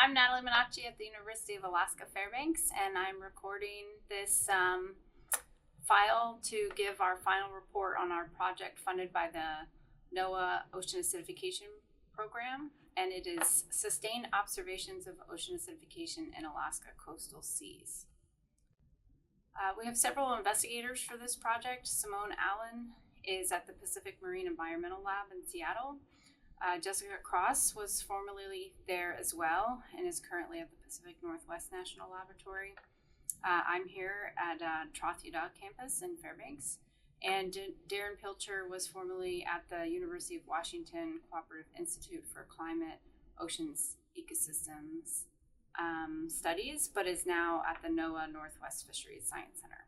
I'm Natalie Monacci at the University of Alaska Fairbanks, and I'm recording this file to give our final report on our project funded by the NOAA Ocean Acidification Program, and it is Sustained Observations of Ocean Acidification in Alaska Coastal Seas. We have several investigators for this project. Simone Allen is at the Pacific Marine Environmental Lab in Seattle. Jessica Cross was formerly there as well and is currently at the Pacific Northwest National Laboratory. I'm here at Troth-Utah campus in Fairbanks, and Darren Pilcher was formerly at the University of Washington Cooperative Institute for Climate, Oceans, Ecosystems Studies, but is now at the NOAA Northwest Fisheries Science Center.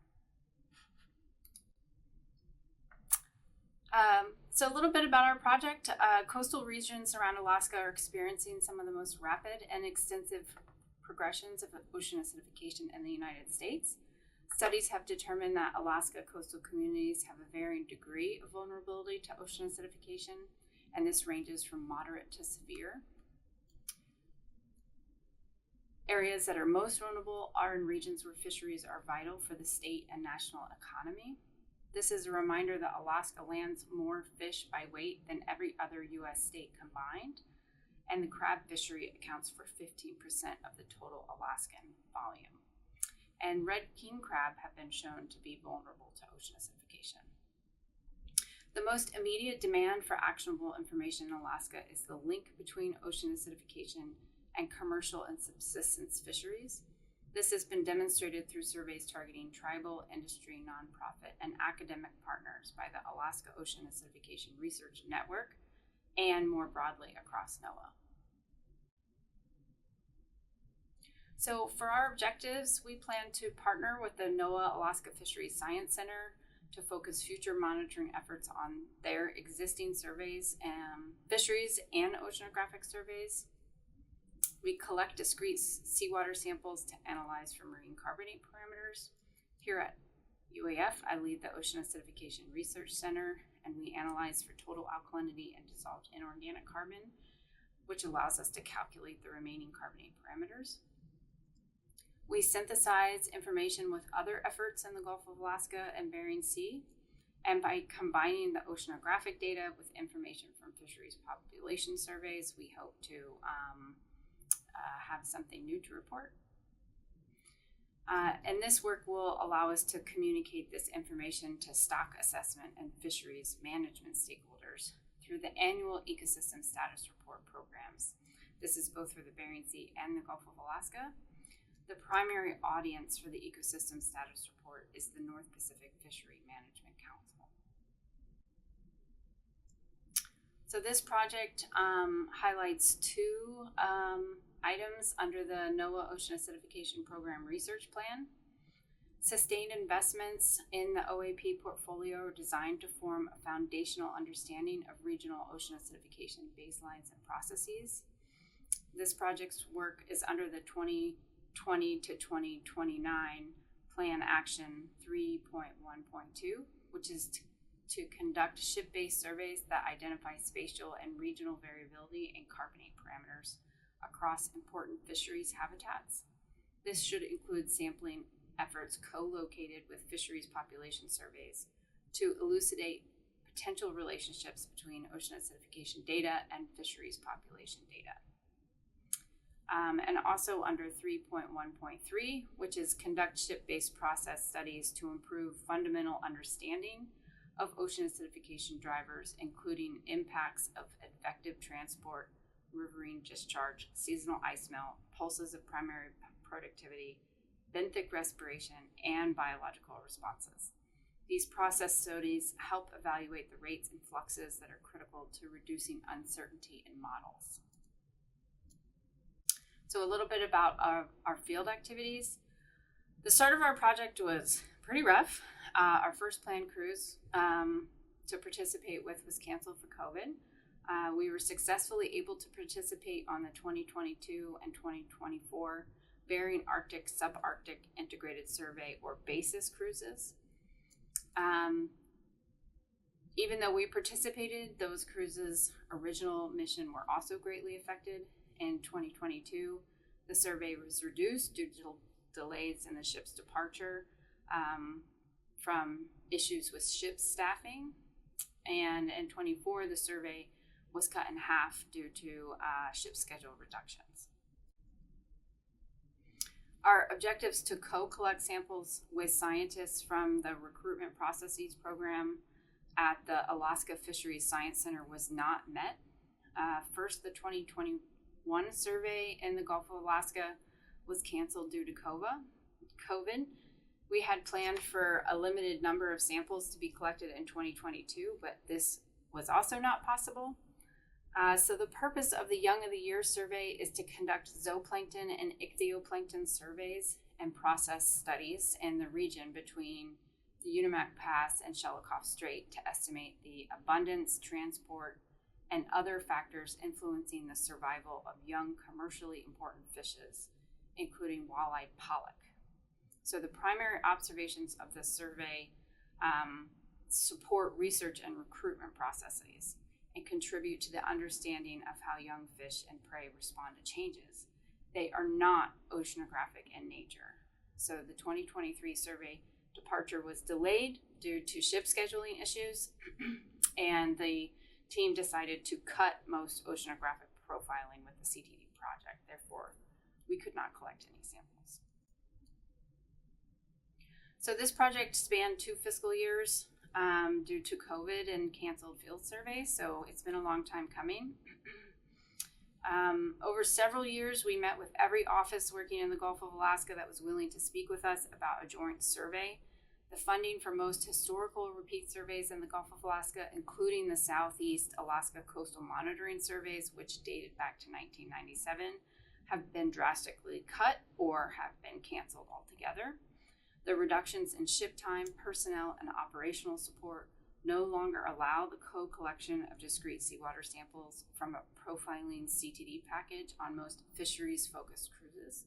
So a little bit about our project. Coastal regions around Alaska are experiencing some of the most rapid and extensive progressions of ocean acidification in the United States. Studies have determined that Alaska coastal communities have a varying degree of vulnerability to ocean acidification, and this ranges from moderate to severe. Areas that are most vulnerable are in regions where fisheries are vital for the state and national economy. This is a reminder that Alaska lands more fish by weight than every other U.S. state combined, and the crab fishery accounts for 15% of the total Alaskan volume. And red king crab have been shown to be vulnerable to ocean acidification. The most immediate demand for actionable information in Alaska is the link between ocean acidification and commercial and subsistence fisheries. This has been demonstrated through surveys targeting tribal, industry, nonprofit, and academic partners by the Alaska Ocean Acidification Research Network and more broadly across NOAA. So for our objectives, we plan to partner with the NOAA Alaska Fisheries Science Center to focus future monitoring efforts on their existing surveys and fisheries and oceanographic surveys. We collect discrete seawater samples to analyze for marine carbonate parameters. Here at UAF, I lead the Ocean Acidification Research Center, and we analyze for total alkalinity and dissolved inorganic carbon, which allows us to calculate the remaining carbonate parameters. We synthesize information with other efforts in the Gulf of Alaska and Bering Sea, and by combining the oceanographic data with information from fisheries population surveys, we hope to have something new to report. And this work will allow us to communicate this information to stock assessment and fisheries management stakeholders through the annual ecosystem status report programs. This is both for the Bering Sea and the Gulf of Alaska. The primary audience for the ecosystem status report is the North Pacific Fishery Management Council. So this project highlights two items under the NOAA Ocean Acidification Program Research Plan. Sustained investments in the OAP portfolio are designed to form a foundational understanding of regional ocean acidification baselines and processes. This project's work is under the 2020 to 2029 Plan Action 3.1.2, which is to conduct ship-based surveys that identify spatial and regional variability in carbonate parameters across important fisheries habitats. This should include sampling efforts co-located with fisheries population surveys to elucidate potential relationships between ocean acidification data and fisheries population data. And also under 3.1.3, which is conduct ship-based process studies to improve fundamental understanding of ocean acidification drivers, including impacts of effective transport, riverine discharge, seasonal ice melt, pulses of primary productivity, benthic respiration, and biological responses. These process studies help evaluate the rates and fluxes that are critical to reducing uncertainty in models. So a little bit about our field activities. The start of our project was pretty rough. Our first planned cruise to participate with was canceled for COVID. We were successfully able to participate on the 2022 and 2024 Bering Arctic Subarctic Integrated Survey, or BASIS cruises. Even though we participated, those cruises' original mission were also greatly affected. In 2022, The survey was reduced due to delays in the ship's departure from issues with ship staffing. And in 24, the survey was cut in half due to ship schedule reductions. Our objectives to co-collect samples with scientists from the recruitment processes program at the Alaska Fisheries Science Center was not met. First, the 2021 survey in the Gulf of Alaska was canceled due to COVID. We had planned for a limited number of samples to be collected in 2022, but this was also not possible. So the purpose of the Young of the Year survey is to conduct zooplankton and ichthyoplankton surveys and process studies in the region between the Unimak Pass and Shelikof Strait to estimate the abundance, transport, and other factors influencing the survival of young commercially important fishes, including walleye pollock. So the primary observations of the survey support research and recruitment processes and contribute to the understanding of how young fish and prey respond to changes. They are not oceanographic in nature. So the 2023 survey departure was delayed due to ship scheduling issues, and the team decided to cut most oceanographic profiling with the CTD project. Therefore, we could not collect any samples. So this project spanned 2 fiscal years due to COVID and canceled field surveys, so it's been a long time coming. Over several years, we met with every office working in the Gulf of Alaska that was willing to speak with us about a joint survey. The funding for most historical repeat surveys in the Gulf of Alaska, including the Southeast Alaska Coastal Monitoring Surveys, which dated back to 1997, have been drastically cut or have been canceled altogether. The reductions in ship time, personnel, and operational support no longer allow the co-collection of discrete seawater samples from a profiling CTD package on most fisheries-focused cruises.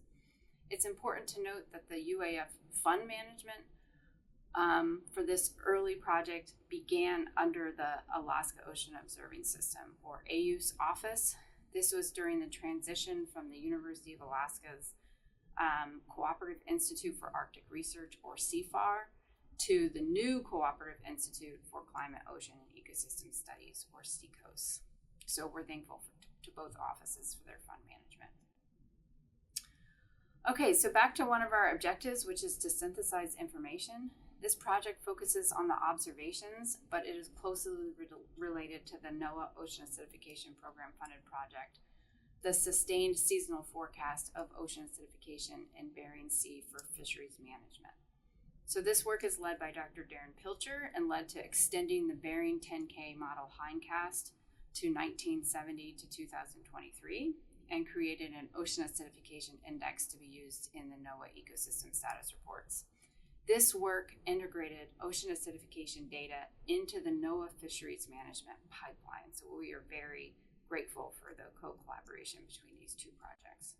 It's important to note that the UAF fund management for this early project began under the Alaska Ocean Observing System, or AOS office. This was during the transition from the University of Alaska's Cooperative Institute for Arctic Research, or CFAR, to the new Cooperative Institute for Climate, Ocean, and Ecosystem Studies, or CECOS. So we're thankful to both offices for their fund management. Okay, so back to one of our objectives, which is to synthesize information. This project focuses on the observations, but it is closely related to the NOAA Ocean Acidification Program funded project, the sustained seasonal forecast of ocean acidification in Bering Sea for fisheries management. So this work is led by Dr. Darren Pilcher and led to extending the Bering 10K model hindcast to 1970 to 2023 and created an ocean acidification index to be used in the NOAA ecosystem status reports. This work integrated ocean acidification data into the NOAA fisheries management pipeline. So we are very grateful for the co-collaboration between these two projects.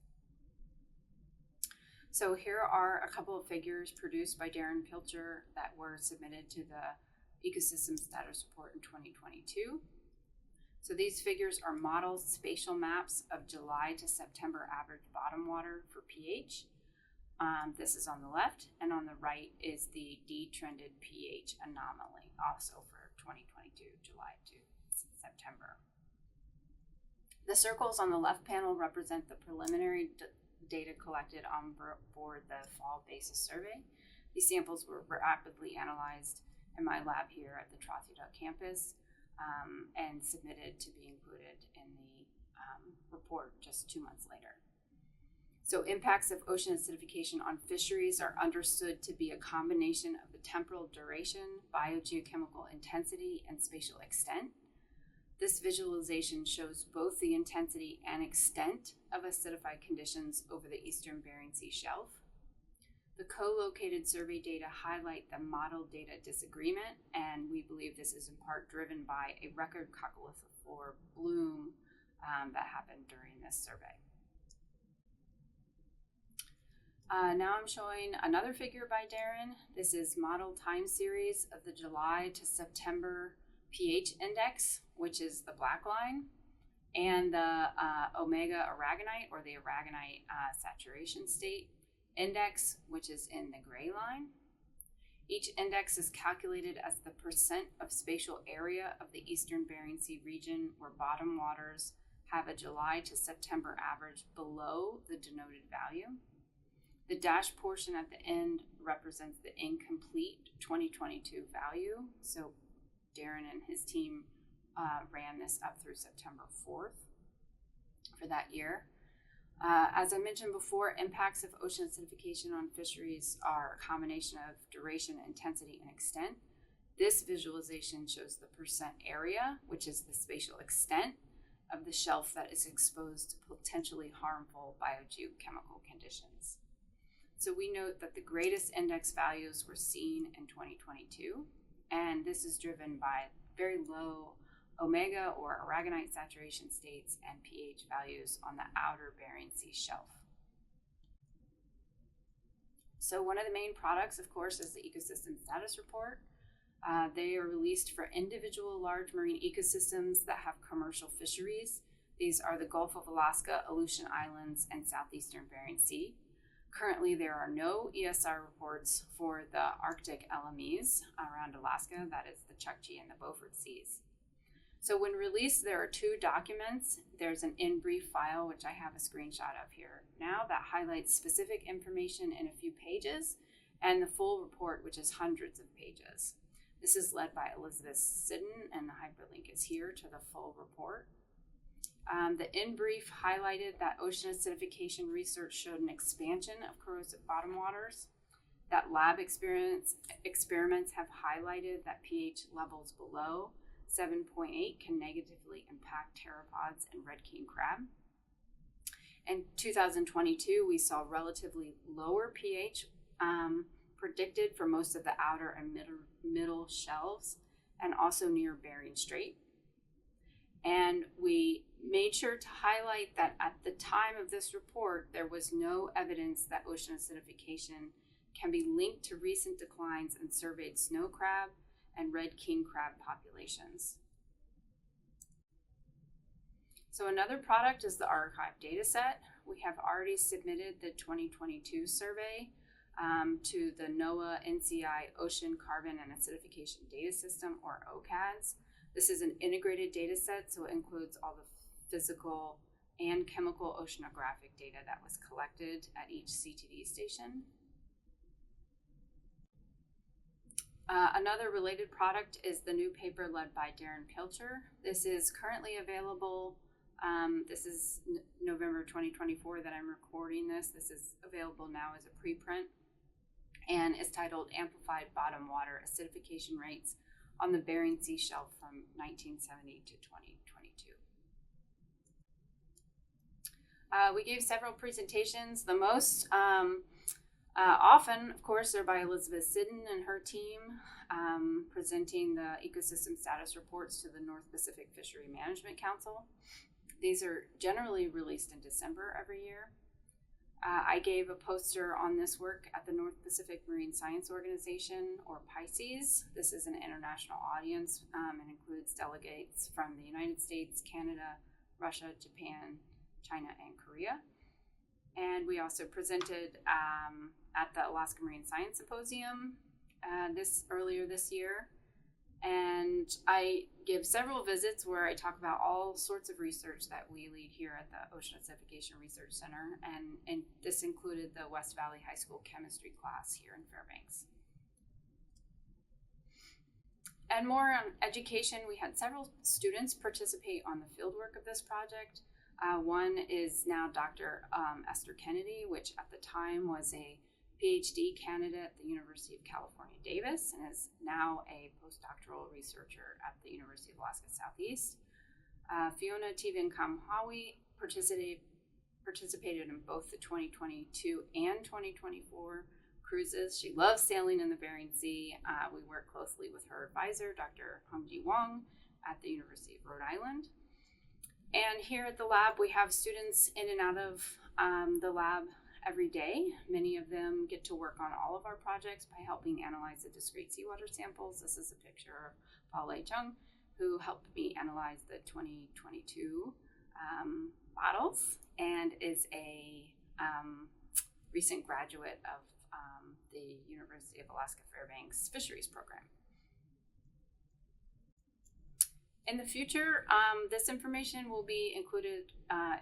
So here are a couple of figures produced by Darren Pilcher that were submitted to the Ecosystem Status Report in 2022. So these figures are modeled spatial maps of July to September average bottom water for pH. This is on the left, and on the right is the detrended pH anomaly, also for 2022, July to September. The circles on the left panel represent the preliminary data collected on board the fall basis survey. These samples were rapidly analyzed in my lab here at the Trothia campus and submitted to be included in the report just 2 months later. So impacts of ocean acidification on fisheries are understood to be a combination of the temporal duration, biogeochemical intensity, and spatial extent. This visualization shows both the intensity and extent of acidified conditions over the eastern Bering Sea shelf. The co-located survey data highlight the model data disagreement, and we believe this is in part driven by a record coccolithophore bloom that happened during this survey. Now I'm showing another figure by Darren. This is model time series of the July to September pH index, which is the black line, and the omega aragonite, or the aragonite saturation state index, which is in the gray line. Each index is calculated as the percent of spatial area of the eastern Bering Sea region where bottom waters have a July to September average below the denoted value. The dashed portion at the end represents the incomplete 2022 value. So Darren and his team ran this up through September 4th for that year. As I mentioned before, impacts of ocean acidification on fisheries are a combination of duration, intensity, and extent. This visualization shows the percent area, which is the spatial extent of the shelf that is exposed to potentially harmful biogeochemical conditions. So we note that the greatest index values were seen in 2022, and this is driven by very low omega or aragonite saturation states and pH values on the outer Bering Sea shelf. So one of the main products, of course, is the Ecosystem Status Report. They are released for individual large marine ecosystems that have commercial fisheries. These are the Gulf of Alaska, Aleutian Islands, and southeastern Bering Sea. Currently, there are no ESR reports for the Arctic LMEs around Alaska, that is the Chukchi and the Beaufort Seas. So when released, there are two documents. There's an in-brief file, which I have a screenshot of here now, that highlights specific information in a few pages, and the full report, which is hundreds of pages. This is led by Elizabeth Siddon, and the hyperlink is here to the full report. The in-brief highlighted that ocean acidification research showed an expansion of corrosive bottom waters, that lab experiments have highlighted that pH levels below 7.8 can negatively impact pteropods and red king crab. In 2022, we saw relatively lower pH predicted for most of the outer and middle shelves, and also near Bering Strait. And we made sure to highlight that at the time of this report, there was no evidence that ocean acidification can be linked to recent declines in surveyed snow crab and red king crab populations. So another product is the archive data set. We have already submitted the 2022 survey to the NOAA NCI Ocean Carbon and Acidification Data System, or OCADS. This is an integrated data set, so it includes all the physical and chemical oceanographic data that was collected at each CTD station. Another related product is the new paper led by Darren Pilcher. This is currently available. This is November 2024 that I'm recording this. This is available now as a preprint, and is titled Amplified Bottom Water Acidification Rates on the Bering Sea Shelf from 1970 to 2022. We gave several presentations. The most often, of course, they're by Elizabeth Siddon and her team, presenting the ecosystem status reports to the North Pacific Fishery Management Council. These are generally released in December every year. I gave a poster on this work at the North Pacific Marine Science Organization, or PICES. This is an international audience and includes delegates from the United States, Canada, Russia, Japan, China, and Korea. And we also presented at the Alaska Marine Science Symposium earlier this year. And I give several visits where I talk about all sorts of research that we lead here at the Ocean Acidification Research Center. And this included the West Valley High School chemistry class here in Fairbanks. And more on education, we had several students participate on the fieldwork of this project. One is now Dr. Esther Kennedy, which at the time was a PhD candidate at the University of California, Davis, and is now a postdoctoral researcher at the University of Alaska Southeast. Fiona Tivan-Kamhawi participated in both the 2022 and 2024 cruises. She loves sailing in the Bering Sea. We work closely with her advisor, Dr. Hongji Wang, at the University of Rhode Island. And here at the lab, we have students in and out of the lab every day. Many of them get to work on all of our projects by helping analyze the discrete seawater samples. This is a picture of Paul Lei Chung, who helped me analyze the 2022 bottles and is a recent graduate of the University of Alaska Fairbanks Fisheries Program. In the future, this information will be included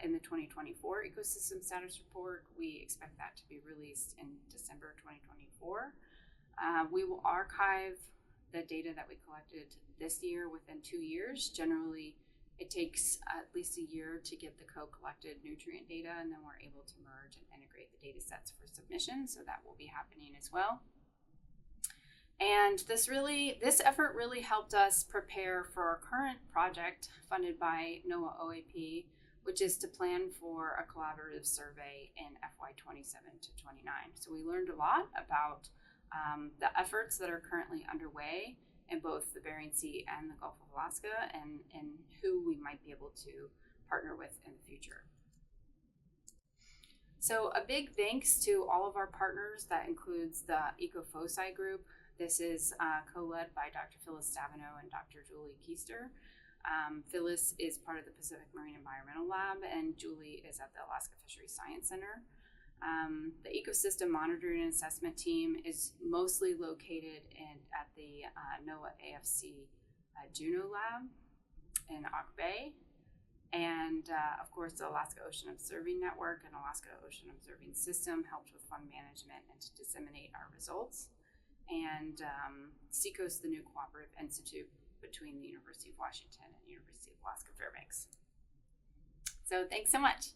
in the 2024 Ecosystem Status Report. We expect that to be released in December 2024. We will archive the data that we collected this year within 2 years. Generally, it takes at least a year to get the co-collected nutrient data, and then we're able to merge and integrate the data sets for submission, so that will be happening as well. And this effort really helped us prepare for our current project funded by NOAA OAP, which is to plan for a collaborative survey in FY 27 to 29. So we learned a lot about the efforts that are currently underway in both the Bering Sea and the Gulf of Alaska, and who we might be able to partner with in the future. So a big thanks to all of our partners. That includes the EcoFoci group. This is co-led by Dr. Phyllis Stabenow and Dr. Julie Keister. Phyllis is part of the Pacific Marine Environmental Lab, and Julie is at the Alaska Fisheries Science Center. The Ecosystem Monitoring and Assessment team is mostly located at the NOAA AFSC Juneau Lab in Auk Bay. And of course, the Alaska Ocean Observing Network and Alaska Ocean Observing System helped with fund management and to disseminate our results. And SEACOAST, the new cooperative institute between the University of Washington and University of Alaska Fairbanks. So thanks so much.